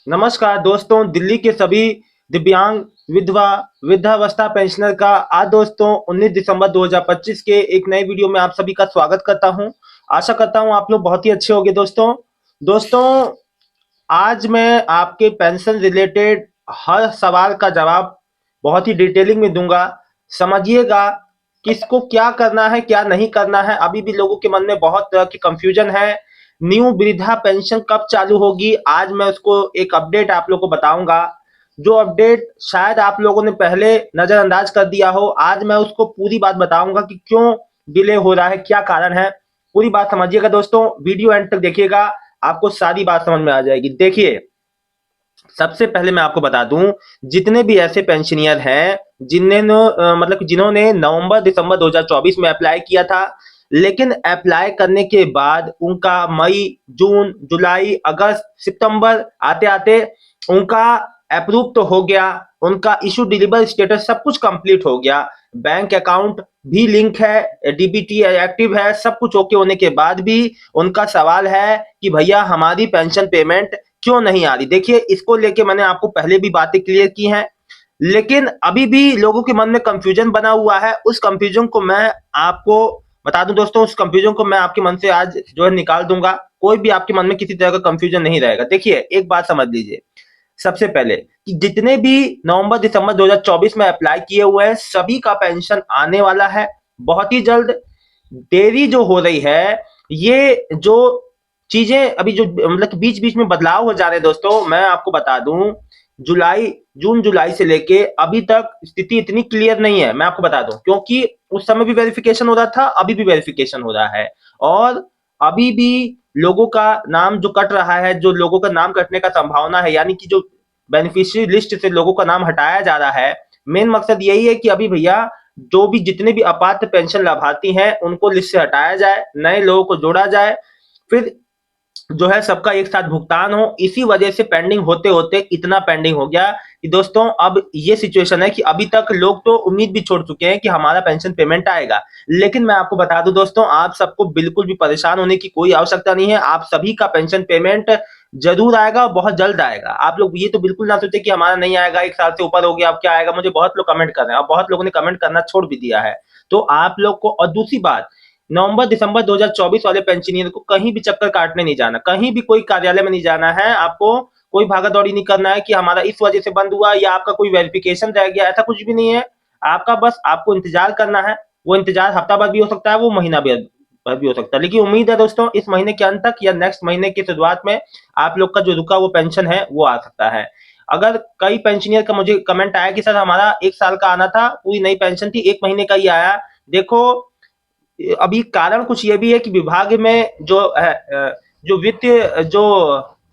नमस्कार दोस्तों, दिल्ली के सभी दिव्यांग, विधवा, वृद्धावस्था पेंशनर का आज दोस्तों 19 दिसंबर 2025 के एक नए वीडियो में आप सभी का स्वागत करता हूं। आशा करता हूं आप लोग बहुत ही अच्छे होंगे दोस्तों। दोस्तों, आज मैं आपके पेंशन रिलेटेड हर सवाल का जवाब बहुत ही डिटेलिंग में दूंगा। समझिएगा किसको क्या करना है, क्या नहीं करना है। अभी भी लोगों के मन में बहुत तरह की कंफ्यूजन है। न्यू वृद्धा पेंशन कब चालू होगी, आज मैं उसको एक अपडेट आप लोगों को बताऊंगा। जो अपडेट शायद आप लोगों ने पहले नजरअंदाज कर दिया हो, आज मैं उसको पूरी बात बताऊंगा कि क्यों डिले हो रहा है, क्या कारण है। पूरी बात समझिएगा दोस्तों, वीडियो एंड तक देखिएगा, आपको सारी बात समझ में आ जाएगी। देखिए, सबसे पहले मैं आपको बता दूं, जितने भी ऐसे पेंशनियर हैं मतलब कि जिन्होंने नवंबर दिसंबर 2024 में अप्लाई किया था, लेकिन अप्लाई करने के बाद उनका मई, जून, जुलाई, अगस्त, सितंबर आते आते उनका अप्रूव तो हो गया, उनका इशू डिलीवर स्टेटस सब कुछ कंप्लीट हो गया, बैंक अकाउंट भी लिंक है, डीबीटी एक्टिव है, सब कुछ ओके होने के बाद भी उनका सवाल है कि भैया हमारी पेंशन पेमेंट क्यों नहीं आ रही। देखिए, इसको लेके मैंने आपको पहले भी बातें क्लियर की हैं, लेकिन अभी भी लोगों के मन में कंफ्यूजन बना हुआ है। उस कंफ्यूजन को मैं आपको बता दूं दोस्तों, उस कंफ्यूजन को मैं आपके मन से आज जो है निकाल दूंगा। कोई भी आपके मन में किसी तरह का कंफ्यूजन नहीं रहेगा। देखिए, एक बात समझ लीजिए, सबसे पहले कि जितने भी नवंबर दिसंबर 2024 में अप्लाई किए हुए हैं, सभी का पेंशन आने वाला है बहुत ही जल्द। देरी जो हो रही है, ये जो चीजें अभी जो मतलब बीच बीच में बदलाव हो जा रहे हैं दोस्तों, मैं आपको बता दूं, जुलाई, जून जुलाई से लेके अभी तक स्थिति इतनी क्लियर नहीं है। मैं आपको बता दूं, क्योंकि उस समय भी वेरिफिकेशन हो रहा था, अभी भी वेरिफिकेशन हो रहा है, और अभी भी लोगों का नाम जो कट रहा है, जो लोगों का नाम कटने का संभावना है, यानी कि जो बेनिफिशियरी लिस्ट से लोगों का नाम हटाया जा रहा है, मेन मकसद यही है कि अभी भैया जो भी जितने भी अपात्र पेंशन लाभार्थी हैं उनको लिस्ट से हटाया जाए, नए लोगों को जोड़ा जाए, फिर जो है सबका एक साथ भुगतान हो। इसी वजह से पेंडिंग होते होते इतना पेंडिंग हो गया कि दोस्तों अब ये सिचुएशन है कि अभी तक लोग तो उम्मीद भी छोड़ चुके हैं कि हमारा पेंशन पेमेंट आएगा। लेकिन मैं आपको बता दूं दोस्तों, आप सबको बिल्कुल भी परेशान होने की कोई आवश्यकता नहीं है। आप सभी का पेंशन पेमेंट जरूर आएगा और बहुत जल्द आएगा। आप लोग ये तो बिल्कुल ना सोचे कि हमारा नहीं आएगा, एक साल से ऊपर हो गया अब क्या आएगा। मुझे बहुत लोग कमेंट कर रहे हैं और बहुत लोगों ने कमेंट करना छोड़ भी दिया है। तो आप लोग को, और दूसरी बात, नवंबर दिसंबर 2024 वाले पेंशनियर को कहीं भी चक्कर काटने नहीं जाना, कहीं भी कोई कार्यालय में नहीं जाना है। आपको कोई भागा दौड़ी नहीं करना है कि हमारा इस वजह से बंद हुआ या आपका कोई वेरिफिकेशन रह गया, ऐसा कुछ भी नहीं है। आपका बस आपको इंतजार करना है। वो इंतजार हफ्ता भर भी हो सकता है, वो महीना भर भी हो सकता है, लेकिन उम्मीद है दोस्तों इस महीने के अंत तक या नेक्स्ट महीने की शुरुआत में आप लोग का जो रुका वो पेंशन है वो आ सकता है। अगर कई पेंशनियर का मुझे कमेंट आया कि सर हमारा एक साल का आना था, पूरी नई पेंशन थी, एक महीने का ही आया। देखो, अभी कारण कुछ ये भी है कि विभाग में जो है जो वित्तीय जो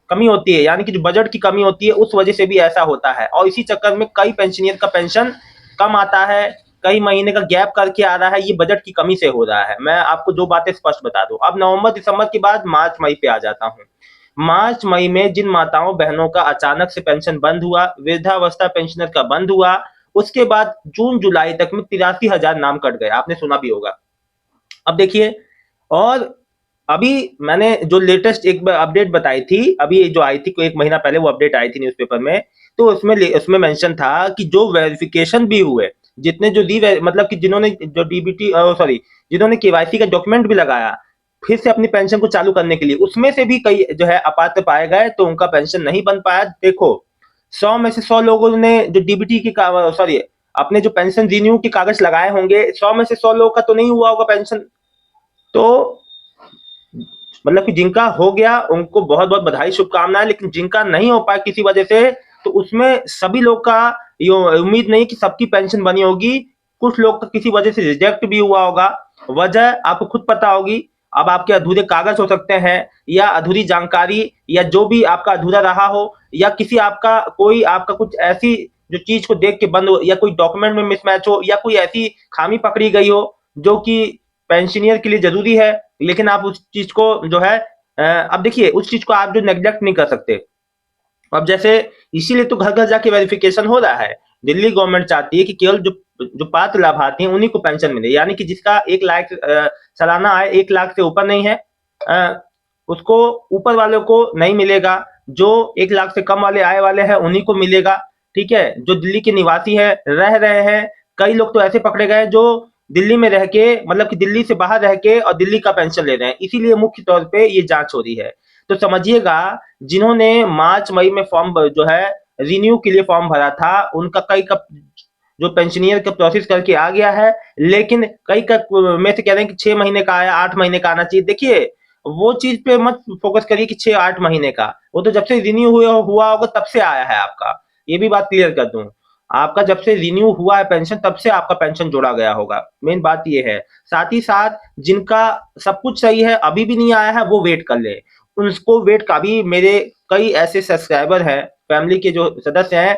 कमी होती है, यानी कि जो बजट की कमी होती है, उस वजह से भी ऐसा होता है, और इसी चक्कर में कई पेंशनियर का पेंशन कम आता है, कई महीने का गैप करके आ रहा है। ये बजट की कमी से हो रहा है। मैं आपको जो बातें स्पष्ट बता दूं, अब नवंबर दिसंबर के बाद मार्च मई पे आ जाता हूँ। मार्च मई में जिन माताओं बहनों का अचानक से पेंशन बंद हुआ, वृद्धावस्था पेंशनर का बंद हुआ, उसके बाद जून जुलाई तक में 83,000 नाम कट गए, आपने सुना भी होगा। अब देखिए, और अभी मैंने जो लेटेस्ट एक अपडेट बताई थी, अभी जो आई थी कोई एक महीना पहले, वो अपडेट आई थी न्यूज़पेपर में, तो उसमें मेंशन था कि जो वेरिफिकेशन भी हुए, जितने जो मतलब कि जिन्होंने जो डीबीटी सॉरी जिन्होंने केवाईसी का डॉक्यूमेंट भी लगाया फिर से अपनी पेंशन को चालू करने के लिए, उसमें से भी कई जो है अपात्र पाए गए, तो उनका पेंशन नहीं बन पाया। देखो, 100 में से 100 लोगों ने जो डीबीटी की सॉरी अपने जो पेंशन रिन्यू के कागज लगाए होंगे, 100 में से 100 लोगों का तो नहीं हुआ होगा पेंशन। तो मतलब कि जिनका हो गया उनको बहुत बहुत बधाई, शुभकामनाएं, लेकिन जिनका नहीं हो पाया किसी वजह से, तो उसमें सभी लोग का ये उम्मीद नहीं कि सबकी पेंशन बनी होगी। कुछ लोग का किसी वजह से रिजेक्ट भी हुआ होगा। वजह आपको खुद पता होगी। अब आपके अधूरे कागज हो सकते हैं, या अधूरी जानकारी, या जो भी आपका अधूरा रहा हो, या किसी आपका कोई आपका कुछ ऐसी जो चीज को देख के बंद हो, या कोई डॉक्यूमेंट में मिसमैच हो, या कोई ऐसी खामी पकड़ी गई हो जो कि पेंशनियर के लिए जरूरी है, लेकिन आप उस चीज को जो है अब देखिए, उस चीज को आप जो नेग्लेक्ट नहीं कर सकते। अब जैसे इसीलिए तो घर घर जाके वेरिफिकेशन हो रहा है। दिल्ली गवर्नमेंट चाहती है कि केवल जो जो पात्र लाभार्थी हैं उन्हीं को पेंशन मिले, यानी कि जिसका 1 लाख सालाना आय 1 लाख से ऊपर नहीं है, उसको ऊपर वालों को नहीं मिलेगा। जो 1 लाख से कम वाले आय वाले हैं उन्हीं को मिलेगा। ठीक है, जो दिल्ली के निवासी है रह रहे हैं, कई लोग तो ऐसे पकड़े गए जो दिल्ली में रह के, मतलब कि दिल्ली से बाहर रह के और दिल्ली का पेंशन ले रहे हैं, इसीलिए मुख्य तौर पे ये जांच हो रही है। तो समझिएगा, जिन्होंने मार्च मई में फॉर्म जो है रिन्यू के लिए फॉर्म भरा था, उनका कई का जो पेंशनियर का प्रोसेस करके आ गया है, लेकिन कई का में से कह रहे हैं कि 6 महीने का आया, 8 महीने का आना चाहिए। देखिए, वो चीज पे मत फोकस करिए कि 6-8 महीने का, वो तो जब से रिन्यू हुआ होगा तब से आया है आपका। ये भी बात क्लियर कर दूं, आपका जब से रिन्यू हुआ है पेंशन, तब से आपका पेंशन जोड़ा गया होगा। मेन बात ये है। साथ ही साथ जिनका सब कुछ सही है, अभी भी नहीं आया है, वो वेट कर ले। उनको वेट का भी, मेरे कई ऐसे सब्सक्राइबर हैं, फैमिली के जो सदस्य हैं,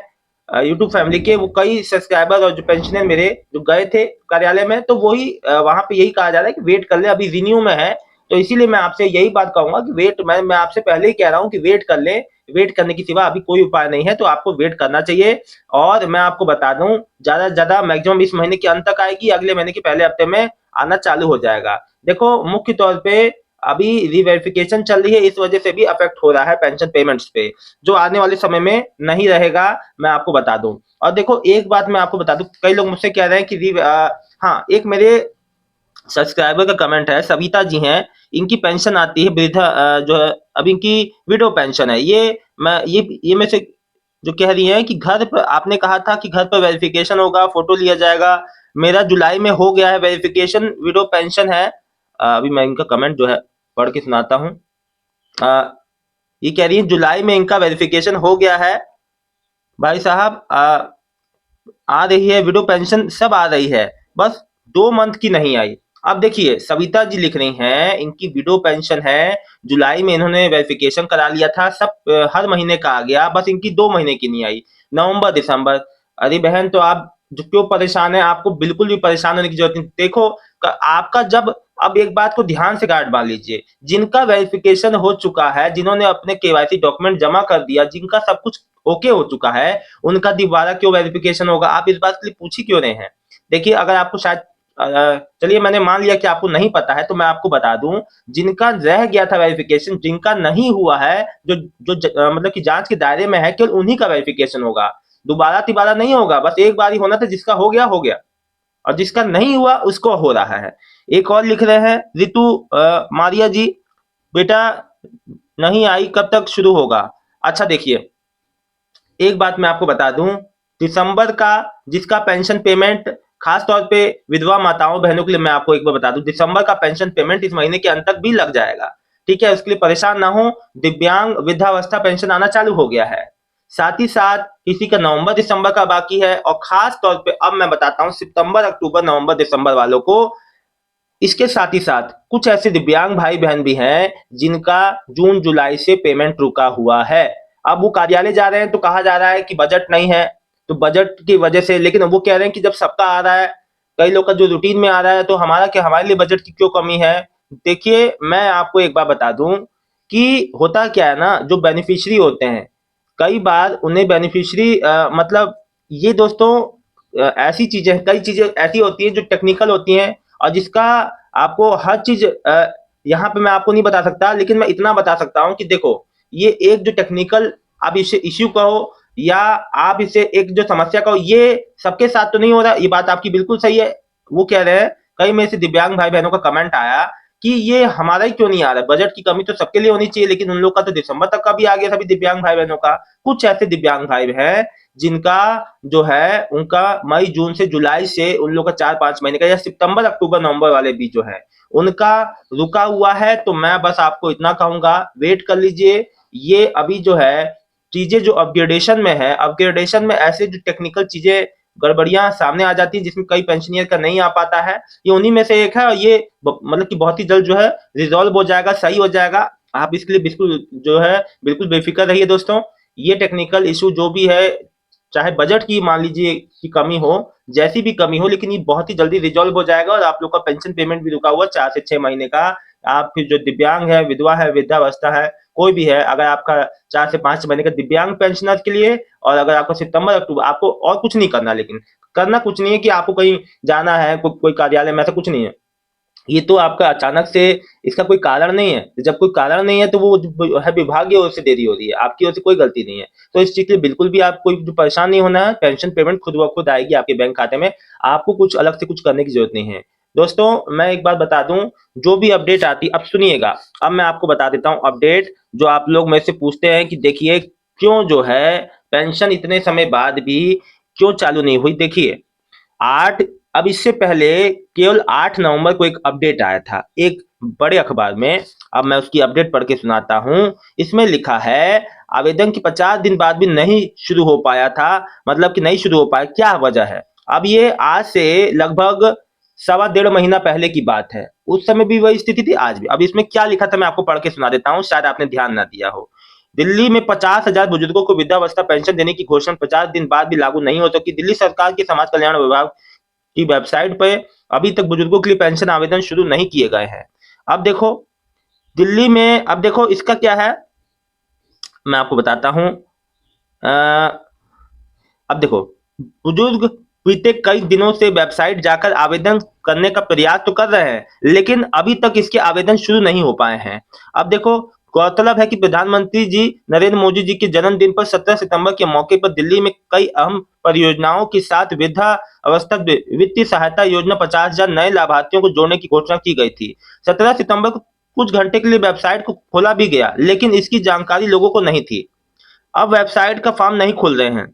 यूट्यूब फैमिली के, वो कई सब्सक्राइबर और जो पेंशनर मेरे जो गए थे कार्यालय में, तो वही वहां पे यही कहा जा रहा है कि वेट कर ले, अभी रिन्यू में है। तो इसीलिए मैं आपसे यही बात कहूंगा कि वेट, मैं आपसे पहले ही कह रहा हूं कि वेट कर ले। वेट करने के सिवा अभी कोई उपाय नहीं है, तो आपको वेट करना चाहिए। और मैं आपको बता दूं, ज्यादा से ज्यादा मैक्सिमम इस महीने के अंत तक आएगी, अगले महीने के पहले हफ्ते में आना चालू हो जाएगा। देखो, मुख्य तौर पे अभी रीवेरिफिकेशन चल रही है, इस वजह से भी अफेक्ट हो रहा है पेंशन पेमेंट्स पे, जो आने वाले समय में नहीं रहेगा, मैं आपको बता दूं। और देखो, एक बात मैं आपको बता दूं, कई लोग मुझसे कह रहे हैं कि हाँ, एक मेरे सब्सक्राइबर का कमेंट है, सविता जी हैं, इनकी पेंशन आती है वृद्धा, जो है अब इनकी विडो पेंशन है। ये में से जो कह रही हैं कि घर पर आपने कहा था कि घर पर वेरिफिकेशन होगा, फोटो लिया जाएगा। मेरा जुलाई में हो गया है वेरिफिकेशन, विडो पेंशन है। अभी मैं इनका कमेंट जो है पढ़ के सुनाता हूँ। ये कह रही है जुलाई में इनका वेरिफिकेशन हो गया है भाई साहब, आ रही है विडो पेंशन, सब आ रही है, बस 2 मंथ की नहीं आई। अब देखिए, सविता जी लिख रही हैं इनकी विडो पेंशन है, जुलाई में इन्होंने वेरिफिकेशन करा लिया था, सब हर महीने का आ गया, बस इनकी 2 महीने की नहीं आई, नवंबर दिसंबर। अरे बहन, तो आप जो क्यों परेशान है, आपको बिल्कुल भी परेशान होने की जरूरत नहीं। देखो, आपका जब, अब एक बात को ध्यान से गार्ड बांध लीजिए, जिनका वेरिफिकेशन हो चुका है, जिन्होंने अपने केवाईसी डॉक्यूमेंट जमा कर दिया, जिनका सब कुछ ओके हो चुका है, उनका दोबारा क्यों वेरिफिकेशन होगा? आप इस बात के लिए पूछ ही क्यों रहे हैं? देखिए, अगर आपको शायद चलिए मैंने मान लिया कि आपको नहीं पता है, तो मैं आपको बता दूं, जिनका रह गया था वेरिफिकेशन, जिनका नहीं हुआ है, जो जो मतलब कि जांच के दायरे में है, केवल उन्हीं का वेरिफिकेशन होगा, दोबारा तिबारा नहीं होगा। बस एक बार ही होना था, जिसका हो गया हो गया, और जिसका नहीं हुआ उसको हो रहा है। एक और लिख रहे हैं रितु मारिया जी, बेटा नहीं आई, कब तक शुरू होगा? अच्छा देखिए, एक बात मैं आपको बता दूं, दिसंबर का जिसका पेंशन पेमेंट, खास तौर पे विधवा माताओं बहनों के लिए मैं आपको एक बार बता दूं, दिसंबर का पेंशन पेमेंट इस महीने के अंत तक भी लग जाएगा। ठीक है, उसके लिए परेशान ना हो। दिव्यांग वृद्धावस्था पेंशन आना चालू हो गया है। साथ ही साथ किसी का नवंबर दिसंबर का बाकी है, और खास तौर पे अब मैं बताता हूं सितंबर अक्टूबर नवंबर दिसंबर वालों को। इसके साथ ही साथ कुछ ऐसे दिव्यांग भाई बहन भी हैं जिनका जून जुलाई से पेमेंट रुका हुआ है। अब वो कार्यालय जा रहे हैं तो कहा जा रहा है कि बजट नहीं है, तो बजट की वजह से, लेकिन वो कह रहे हैं कि जब सबका आ रहा है, कई लोग का जो रूटीन में आ रहा है, तो हमारा क्या, हमारे लिए बजट की क्यों कमी है? देखिए, मैं आपको एक बात बता दूं कि होता क्या है ना, जो बेनिफिशियरी होते हैं, कई बार उन्हें बेनिफिशियरी, मतलब ये दोस्तों, ऐसी चीजें, कई चीजें ऐसी होती हैं जो टेक्निकल होती हैं, और जिसका आपको हर चीज यहाँ पे मैं आपको नहीं बता सकता, लेकिन मैं इतना बता सकता हूँ कि देखो, ये एक जो टेक्निकल, आप इसे इश्यू कहो या आप इसे एक जो समस्या कहो, ये सबके साथ तो नहीं हो रहा, ये बात आपकी बिल्कुल सही है। वो कह रहे हैं, कई में से दिव्यांग भाई बहनों का कमेंट आया कि ये हमारा ही क्यों नहीं आ रहा है, बजट की कमी तो सबके लिए होनी चाहिए, लेकिन उन लोग का तो दिसंबर तक का भी आ गया, सभी दिव्यांग भाई बहनों का। कुछ ऐसे दिव्यांग भाई हैं जिनका जो है, उनका मई जून से, जुलाई से उन लोग का 4-5 महीने का, या सितंबर अक्टूबर नवंबर वाले भी जो है, उनका रुका हुआ है। तो मैं बस आपको इतना कहूंगा, वेट कर लीजिए। ये अभी जो है चीजें जो अपग्रेडेशन में है, अपग्रेडेशन में ऐसे जो टेक्निकल चीजें, गड़बड़ियां सामने आ जाती है, जिसमें कई पेंशनियर का नहीं आ पाता है, ये उन्हीं में से एक है। और ये मतलब कि बहुत ही जल्द जो है रिजॉल्व हो जाएगा, सही हो जाएगा। आप इसके लिए बिल्कुल जो है, बिल्कुल बेफिक्र रहिए दोस्तों। ये टेक्निकल इशू जो भी है, चाहे बजट की मान लीजिए की कमी हो, जैसी भी कमी हो, लेकिन ये बहुत ही जल्दी रिजॉल्व हो जाएगा, और आप लोग का पेंशन पेमेंट भी रुका हुआ 4 से 6 महीने का। आप फिर जो दिव्यांग है, विधवा है, वृद्धावस्था है, कोई भी है, अगर आपका 4 से 5 महीने का दिव्यांग पेंशनर के लिए, और अगर आपको सितंबर अक्टूबर, आपको और कुछ नहीं करना, लेकिन करना कुछ नहीं है कि आपको कहीं जाना है, कोई कार्यालय में, ऐसा कुछ नहीं है। ये तो आपका अचानक से, इसका कोई कारण नहीं है। जब कोई कारण नहीं है तो वो जो है विभाग की ओर से देरी हो रही है, आपकी ओर से कोई गलती नहीं है। तो इस चीज़ के लिए बिल्कुल भी आप कोई परेशान नहीं होना है, पेंशन पेमेंट खुद ब खुद आएगी आपके बैंक खाते में, आपको कुछ अलग से कुछ करने की ज़रूरत नहीं है। दोस्तों मैं एक बात बता दूँ, जो भी अपडेट आती अब सुनिएगा, अब मैं आपको बता देता हूँ अपडेट, जो आप लोग मेरे से पूछते हैं कि देखिए क्यों जो है पेंशन इतने समय बाद भी क्यों चालू नहीं हुई? देखिए 8 अब इससे पहले केवल 8 नवंबर को एक अपडेट आया था, एक बड़े अखबार में। अब मैं उसकी अपडेट पढ़ के सुनाता हूँ। इसमें लिखा है, आवेदन के 50 दिन बाद भी नहीं शुरू हो पाया था, मतलब कि नहीं शुरू हो पाया, क्या वजह है? अब ये आज से लगभग सवा डेढ़ महीना पहले की बात है। उस समय भी वही स्थिति थी, आज भी। अब इसमें क्या लिखा था मैं आपको पढ़ के सुना देता हूँ, शायद आपने ध्यान ना दिया हो। दिल्ली में 50,000 बुजुर्गों को वृद्धावस्था पेंशन देने की घोषणा 50 दिन बाद भी लागू नहीं हो सकी। दिल्ली सरकार के समाज कल्याण विभाग की वेबसाइट पे अभी तक बुजुर्गों के लिए पेंशन आवेदन शुरू नहीं किए गए हैं। अब देखो दिल्ली में, अब देखो इसका क्या है, मैं आपको बताता हूँ। अब देखो बुजुर्ग बीते कई दिनों से वेबसाइट जाकर आवेदन करने का प्रयास तो कर रहे हैं, लेकिन अभी तक इसके आवेदन शुरू नहीं हो पाए हैं। अब देखो गौरतलब है कि प्रधानमंत्री जी नरेंद्र मोदी जी के जन्मदिन पर 17 सितंबर के मौके पर दिल्ली में कई अहम परियोजनाओं के साथ वृद्धा अवस्था वित्तीय सहायता योजना 50,000 नए लाभार्थियों को जोड़ने की घोषणा की गई थी। 17 सितंबर को कुछ घंटे के लिए वेबसाइट को खोला भी गया, लेकिन इसकी जानकारी लोगों को नहीं थी। अब वेबसाइट का फॉर्म नहीं खोल रहे हैं,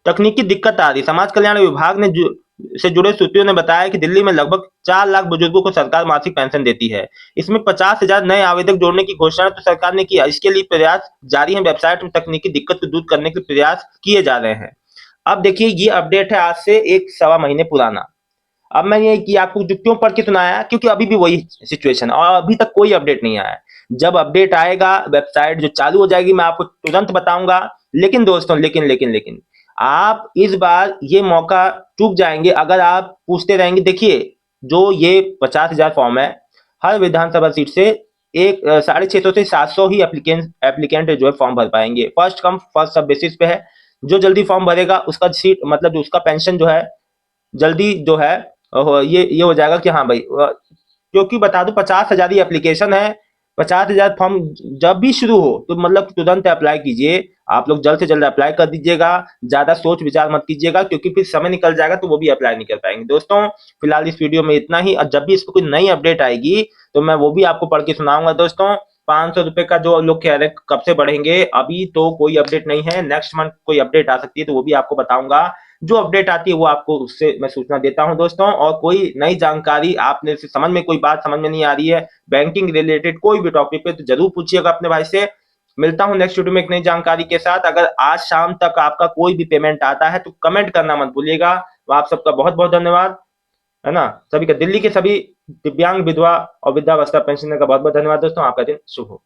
तकनीकी दिक्कत आ रही। समाज कल्याण विभाग ने से जुड़े सूत्रों ने बताया कि दिल्ली में लगभग 4 लाख बुजुर्गों को सरकार मासिक पेंशन देती है। इसमें 50,000 नए आवेदक जोड़ने की घोषणा तो सरकार ने किया, इसके लिए प्रयास जारी है। वेबसाइट में तकनीकी दिक्कत को दूर करने के प्रयास किए जा रहे हैं। अब देखिए ये अपडेट है आज से एक सवा महीने पुराना। अब मैं ये कि आपको जो क्यों पढ़ के सुनाया, क्योंकि अभी भी वही सिचुएशन और अभी तक कोई अपडेट नहीं आया है। जब अपडेट आएगा, वेबसाइट जो चालू हो जाएगी, मैं आपको तुरंत बताऊंगा। लेकिन दोस्तों, लेकिन आप इस बार ये मौका चूक जाएंगे अगर आप पूछते रहेंगे। देखिए जो ये 50,000 फॉर्म है, हर विधानसभा सीट से एक 650 से 700 ही एप्लीकेंट जो है फॉर्म भर पाएंगे। First come first serve basis पे है। जो जल्दी फॉर्म भरेगा उसका सीट, मतलब जो उसका पेंशन जो है जल्दी जो है ये हो जाएगा कि हाँ भाई, क्योंकि बता दूं 50,000 ही एप्लीकेशन है। 50,000 फॉर्म जब भी शुरू हो तो मतलब तुरंत अप्लाई कीजिए। आप लोग जल्द से जल्द अप्लाई कर दीजिएगा, ज्यादा सोच विचार मत कीजिएगा, क्योंकि फिर समय निकल जाएगा तो वो भी अप्लाई नहीं कर पाएंगे। दोस्तों फिलहाल इस वीडियो में इतना ही, और जब भी इस पर कोई नई अपडेट आएगी तो मैं वो भी आपको पढ़ के सुनाऊंगा। दोस्तों 500 रुपए का जो लोग कह रहे हैं कब से बढ़ेंगे, अभी तो कोई अपडेट नहीं है। नेक्स्ट मंथ कोई अपडेट आ सकती है तो वो भी आपको बताऊंगा। जो अपडेट आती है वो आपको उससे मैं सूचना देता हूं दोस्तों। और कोई नई जानकारी आपने से समझ में, कोई बात समझ में नहीं आ रही है बैंकिंग रिलेटेड कोई भी टॉपिक पे, तो जरूर पूछिएगा अपने भाई से। मिलता हूं नेक्स्ट वीडियो में एक नई जानकारी के साथ। अगर आज शाम तक आपका कोई भी पेमेंट आता है तो कमेंट करना मत भूलिएगा। तो आप सबका बहुत बहुत धन्यवाद, है ना। सभी का, दिल्ली के सभी दिव्यांग विधवा और वृद्धावस्था पेंशनर का बहुत बहुत धन्यवाद दोस्तों। आपका दिन शुभ हो।